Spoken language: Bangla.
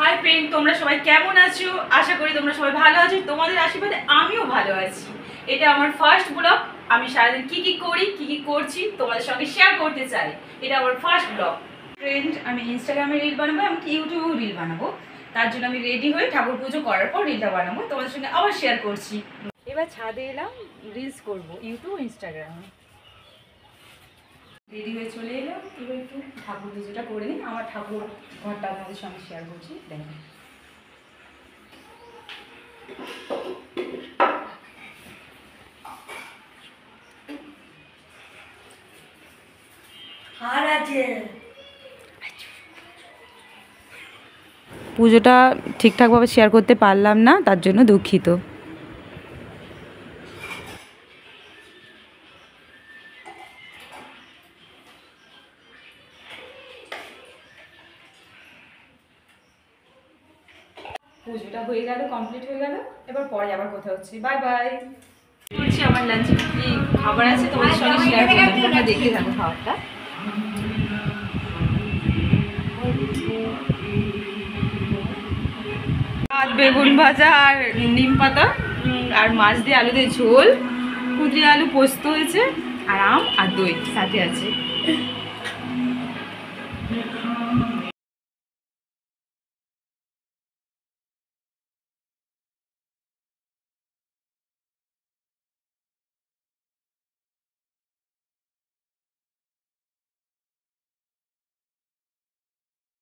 হাই ফ্রেন্ড, তোমরা সবাই কেমন আছো? আশা করি তোমরা সবাই ভালো আছো। তোমাদের আশীর্বাদে আমিও ভালো আছি। এটা আমার ফার্স্ট ব্লগ। আমি সারাদিন কি কি করি, কি কি করছি তোমাদের সঙ্গে শেয়ার করতে চাই। এটা আমার ফার্স্ট ব্লগ। ফ্রেন্ড, আমি ইনস্টাগ্রামে রিল বানাবো, আমি ইউটিউবেও রিল বানাবো। তার জন্য আমি রেডি হয়ে ঠাকুর পুজো করার পর রিলটা বানাবো, তোমাদের সঙ্গে আবার শেয়ার করছি। এবার ছাদে এলাম, রিলস করবো ইউটিউব ইনস্টাগ্রামে। রেডি হয়ে চলে এলাম। এবার একটু ঠাকুর পুজোটা করে নিই। আমার ঠাকুর ঘরটা আপনাদের সঙ্গে শেয়ার করছি, দেখেন। পুজোটা ঠিকঠাকভাবে শেয়ার করতে পারলাম না, তার জন্য দুঃখিত। পুজোটা হয়ে গেল, কমপ্লিট হয়ে গেল। এবার পরে আবার কথা হচ্ছে। Bye bye. করছি আমার লাঞ্চে কি খাবার আছে তোমাদের সঙ্গে শেয়ার করবো, তোমরা দেখতে থাকো খাবারটা। ভাত, বেগুন ভাজা আর নিম পাতা আর মাছ দিয়ে আলু দিয়ে ঝোল, কুঁদরি আলু পোস্ত হয়েছে আর আম আর দই সাথে আছে।